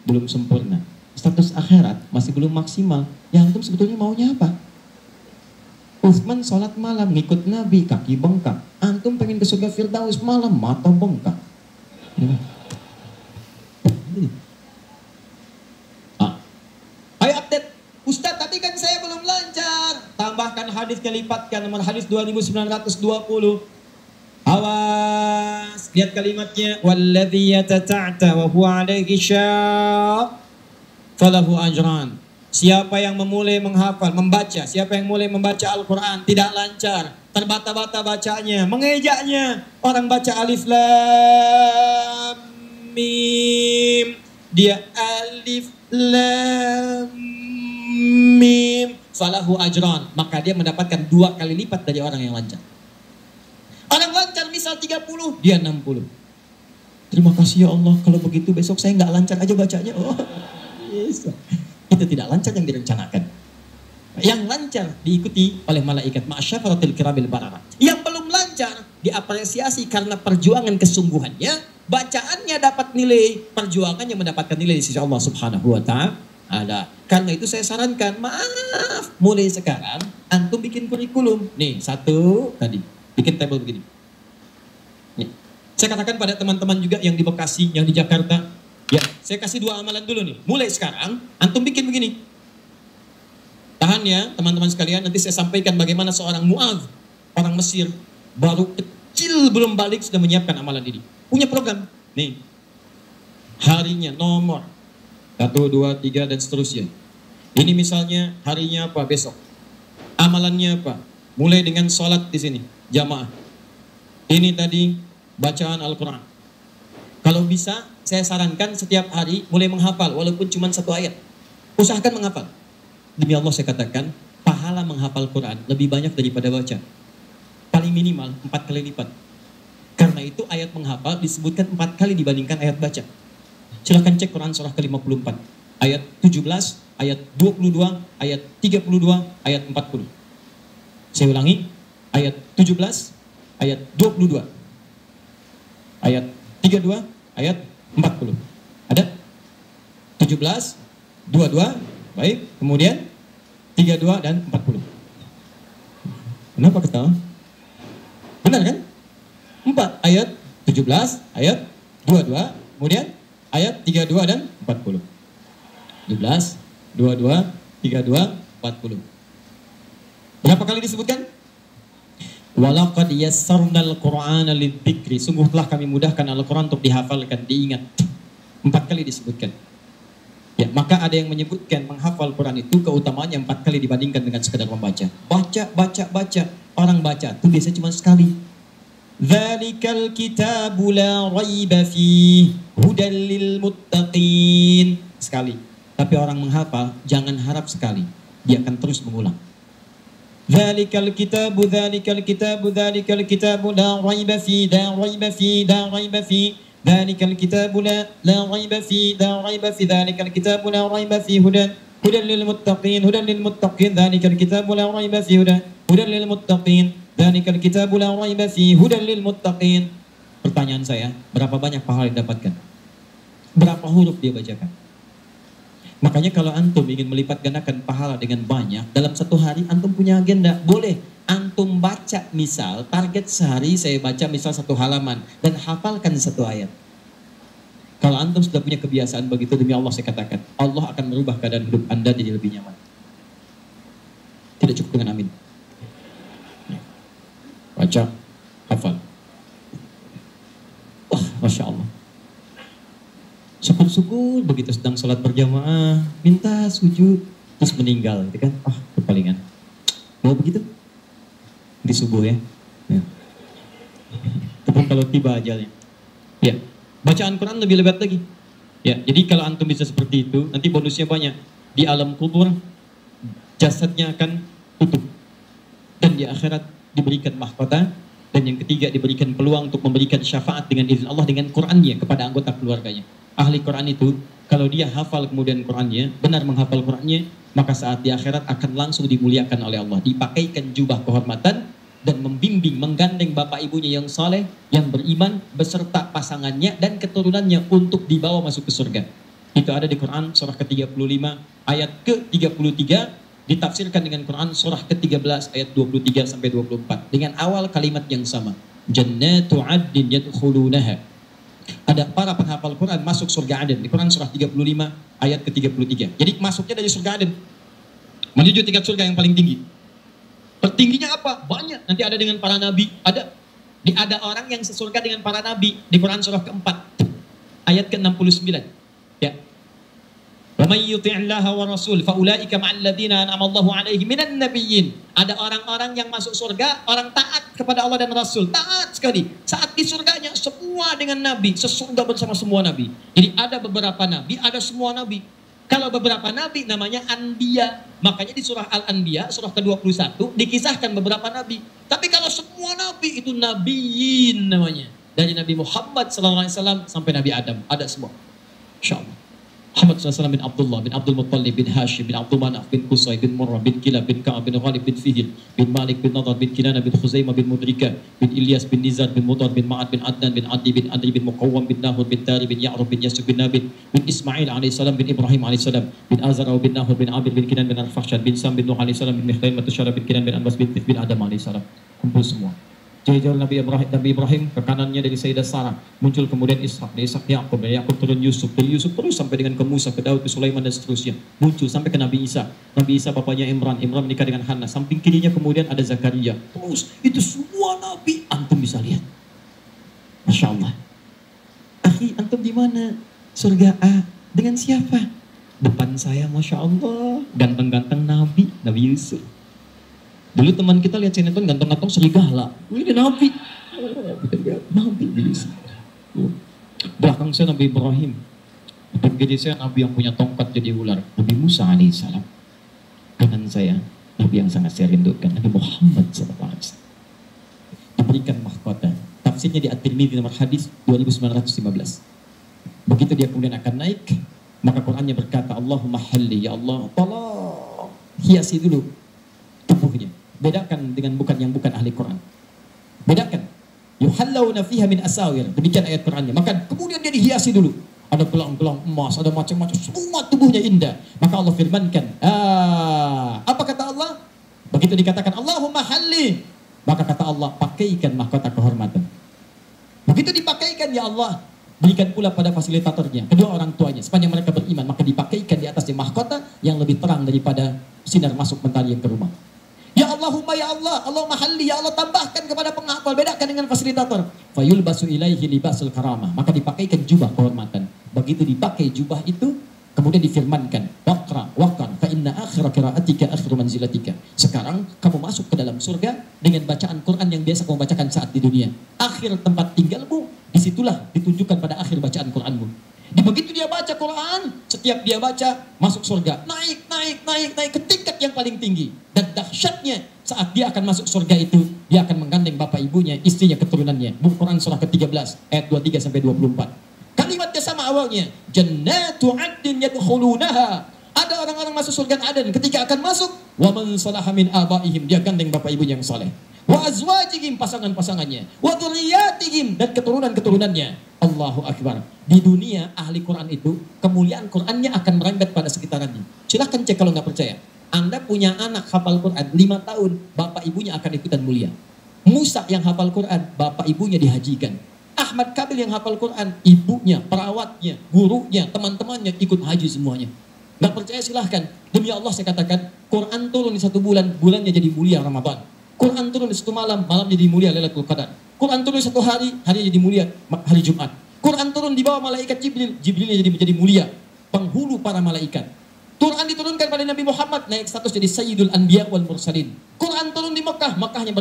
belum sempurna. Status akhirat masih belum maksimal. Yang antum sebetulnya maunya apa? Utsman sholat malam ngikut Nabi, kaki bengkak. Antum pengen ke surga Firdaus malam, mata bengkak. Ayo update. Ustadz, tapi kan saya belum lancar. Tambahkan hadisnya, lipatkan nomor hadis 2920. Awas, lihat kalimatnya. Walladzi yatata'ta wa huwa alaihi syaq falahu ajran. Siapa yang memulai menghafal, membaca, siapa yang mulai membaca Al-Quran tidak lancar, terbata-bata bacanya, mengejaknya, orang baca alif lam mim, dia alif lam mim, falahu ajran, maka dia mendapatkan 2 kali lipat dari orang yang lancar. Orang lancar misal 30, dia 60. Terima kasih ya Allah, kalau begitu besok saya nggak lancar aja bacanya. Oh, yes. Itu tidak lancar yang direncanakan. Yang lancar diikuti oleh malaikat ma'asyafaratil kiramil barara. Yang belum lancar diapresiasi karena perjuangan kesungguhannya, bacaannya dapat nilai, perjuangannya mendapatkan nilai di sisi Allah Subhanahu wa ta'ala. Karena itu saya sarankan, maaf, mulai sekarang antum bikin kurikulum. Nih, satu tadi, bikin tabel begini. Nih. Saya katakan pada teman-teman juga yang di Bekasi, yang di Jakarta, ya, saya kasih 2 amalan dulu nih. Mulai sekarang, antum bikin begini. Tahan ya, teman-teman sekalian. Nanti saya sampaikan bagaimana seorang Mu'adz, orang Mesir, baru kecil belum balik sudah menyiapkan amalan ini. Punya program. Nih, harinya nomor 1, 2, 3 dan seterusnya. Ini misalnya harinya apa besok. Amalannya apa? Mulai dengan sholat di sini, jamaah. Ini tadi bacaan Al-Quran. Kalau bisa, saya sarankan setiap hari mulai menghafal walaupun cuma 1 ayat. Usahakan menghafal. Demi Allah saya katakan, pahala menghafal Quran lebih banyak daripada baca. Paling minimal 4 kali lipat. Karena itu ayat menghafal disebutkan 4 kali dibandingkan ayat baca. Silahkan cek Quran surah ke-54. Ayat 17, ayat 22, ayat 32, ayat 40. Saya ulangi, ayat 17, ayat 22, ayat 32, ayat 40. Ada? 17, 22, baik. Kemudian 32 dan 40. Kenapa ketawa? Benar kan? 4 ayat 17, ayat 22, kemudian ayat 32 dan 40. 17, 22, 32, 40. Berapa kali disebutkan? Walaqad yassarnal Qur'ana lidzikri. Sungguh telah kami mudahkan Al-Quran untuk dihafalkan, diingat. 4 kali disebutkan. Ya, maka ada yang menyebutkan menghafal Quran itu keutamaannya 4 kali dibandingkan dengan sekedar membaca. Baca. Orang baca itu biasanya cuma sekali. Dzalikal kitabu la raiba fihi hudal lil muttaqin. Sekali. Tapi orang menghafal jangan harap sekali. Dia akan terus mengulang. Dzalikal kitabu la raiba fihi la raiba fihi. Dzalikal kitabu la raiba fihi dzalikal kitabu la raiba fihi hudan lil muttaqin dzalikal kitabu la raiba fihi hudan lil muttaqin dzalikal kitabu la raiba fihi hudan lil muttaqin. Pertanyaan saya, berapa banyak pahala yang didapatkan? Berapa huruf dia bacakan? Makanya kalau antum ingin melipat gandakan pahala dengan banyak, dalam 1 hari antum punya agenda, boleh antum baca misal, target sehari saya baca misal 1 halaman dan hafalkan 1 ayat. Kalau antum sudah punya kebiasaan begitu, demi Allah saya katakan, Allah akan merubah keadaan hidup anda jadi lebih nyaman. Tidak cukup dengan amin. Baca, hafal. Wah, Masya Allah. Syukur-syukur begitu sedang sholat berjamaah, minta sujud, terus meninggal, gitu kan? Ah, kepalingan. Mau begitu? Di subuh ya. Tapi kalau tiba ajalnya. Ya, bacaan Quran lebih lebat lagi. Ya, jadi kalau antum bisa seperti itu, nanti bonusnya banyak. Di alam kubur, jasadnya akan tutup. Dan di akhirat diberikan mahkota. Dan yang ketiga diberikan peluang untuk memberikan syafaat dengan izin Allah dengan Qurannya kepada anggota keluarganya. Ahli Quran itu, kalau dia hafal kemudian Qurannya, benar menghafal Qurannya, maka saat di akhirat akan langsung dimuliakan oleh Allah. Dipakaikan jubah kehormatan dan membimbing, menggandeng bapak ibunya yang saleh, yang beriman, beserta pasangannya dan keturunannya untuk dibawa masuk ke surga. Itu ada di Quran surah ke-35 ayat ke-33, ditafsirkan dengan Quran surah ke-13 ayat 23 sampai 24 dengan awal kalimat yang sama. Jannatu 'adnin yadkhulunaha. Ada para penghafal Quran masuk surga Aden di Quran surah 35 ayat ke-33. Jadi masuknya dari surga Aden menuju tingkat surga yang paling tinggi. Tertingginya apa? Banyak. Nanti ada dengan para nabi, ada orang yang sesurga dengan para nabi di Quran surah keempat ayat ke-69. Ya. Wa may yuti'illaha wa rasul fa ulaika ma'al ladzina an'ama Allahu 'alaihim minan nabiyyin. Ada orang-orang yang masuk surga, orang taat kepada Allah dan Rasul, taat sekali. Saat di surganya semua dengan nabi, sesurga bersama semua nabi. Jadi ada beberapa nabi, ada semua nabi. Kalau beberapa nabi namanya anbiya. Makanya di surah Al-Anbiya, surah ke-21 dikisahkan beberapa nabi. Tapi kalau semua nabi itu nabiyin namanya. Dari Nabi Muhammad SAW sampai Nabi Adam, ada semua. Insyaallah. Muhammad SAW bin Abdullah, bin Abdul Muttalib, bin Hashim, bin Abdul Manaf, bin Qusay, bin Murrah, bin Kilab, bin Ka'ab, bin Ghalib, bin Fihil, bin Malik, bin Nadar, bin Kinana, bin Khuzaimah, bin Mudrika, bin Ilyas, bin Nizar, bin Mudar, bin Ma'ad, bin Adnan, bin Adi, bin Adri, bin Muqawwam, bin Nahud, bin Tari, bin Ya'rub, bin Yasub, bin Nabil, bin Ismail alaihissalam, bin Ibrahim alaihissalam, bin Azar, bin Nahud, bin Abir, bin Kinan, bin Al-Fahsyad, bin Sam, bin Nuh alaihissalam, bin Mikhail, Matusyara, bin Kinan, bin Anbas, bin Tif, bin Adam alaihissalam. Kumpul semua. Jauh-jauh Nabi Ibrahim ke kanannya dari Sayyidah Sarah, muncul kemudian Ishak, dari Ishak Yaqub, dari Yaqub turun Yusuf, dari Yusuf terus sampai dengan ke Musa, ke Daud, ke Sulaiman dan seterusnya, muncul sampai ke Nabi Isa. Nabi Isa bapaknya Imran menikah dengan Hannah, samping kirinya kemudian ada Zakaria. Terus itu semua nabi antum bisa lihat. Masya Allah. Akhi, antum di mana? Surga A dengan siapa? Depan saya, Masya Allah, ganteng-ganteng Nabi Yusuf. Dulu teman kita lihat sinetron ganteng-ganteng serigala. Ini Nabi. Kita lihat Nabi Yusuf. Belakang saya Nabi Ibrahim. Depan kiri saya Nabi yang punya tongkat jadi ular. Nabi Musa alaihissalam. Kanan saya Nabi yang sangat saya rindukan, Nabi Muhammad SAW. Diberikan mahkota. Tafsirnya di At-Tirmidzi nomor hadis 2915. Begitu dia kemudian akan naik, maka Qur'annya berkata, Allahumma halli, ya Allah, tolong hiasi dulu tubuhnya. Bedakan dengan yang bukan ahli Quran. Bedakan. Yuhallawna fiha min asawir. Demikian ayat Qurannya. Maka kemudian dia dihiasi dulu. Ada gelang-gelang emas, ada macam-macam. Semua tubuhnya indah. Maka Allah firmankan. Apa kata Allah? Begitu dikatakan Allahumma halli. Maka kata Allah, pakaikan mahkota kehormatan. Begitu dipakaikan ya Allah, berikan pula pada fasilitatornya, kedua orang tuanya. Sepanjang mereka beriman, maka dipakaikan di atasnya mahkota yang lebih terang daripada sinar masuk mentari yang ke rumah. Ya Allahumma ya Allah, Allahumma halli, ya Allah tambahkan kepada penghafal, bedakan dengan fasilitator. Fayulbasu ilaihi libasul karamah, maka dipakaikan jubah kehormatan. Begitu dipakai jubah itu, kemudian difirmankan, waqra waqan fa inna akhira qiraatika akhiru manzilatika. Sekarang kamu masuk ke dalam surga dengan bacaan Quran yang biasa kamu bacakan saat di dunia. Akhir tempat tinggalmu, disitulah ditunjukkan pada akhir bacaan Quranmu. Begitu dia baca Quran, setiap dia baca masuk surga, naik ke tingkat yang paling tinggi. Dan dahsyatnya saat dia akan masuk surga itu, dia akan menggandeng bapak ibunya, istrinya, keturunannya. Buku Quran surah ke-13 ayat 23 sampai 24. Kalimatnya sama awalnya, Jannatu 'adnin yadkhulunaha. Ada orang-orang masuk surga Aden, ketika akan masuk, wa man salaha min abaihim, dia gandeng bapak ibunya yang saleh. Wa azwajihim, pasangan-pasangannya, wa dzurriyyatihim, dan keturunan-keturunannya. Allahu Akbar. Di dunia ahli Quran itu kemuliaan Qurannya akan merembet pada sekitarannya. Silahkan cek kalau nggak percaya. Anda punya anak hafal Quran 5 tahun, bapak ibunya akan ikutan mulia. Musa yang hafal Quran, bapak ibunya dihajikan. Ahmad Kabil yang hafal Quran, ibunya, perawatnya, gurunya, teman-temannya ikut haji semuanya. Nggak percaya silahkan. Demi Allah saya katakan, Quran turun di 1 bulan, bulannya jadi mulia Ramadan. Quran turun di 1 malam, malam jadi mulia Lailatul Qadar. Quran turun di 1 hari, harinya jadi mulia hari Jumat. Quran turun di bawah malaikat Jibril, Jibrilnya jadi mulia, penghulu para malaikat. Quran diturunkan pada Nabi Muhammad, naik status jadi Sayyidul Anbiya wal Mursalin. Quran turun di Mekah, Mekahnya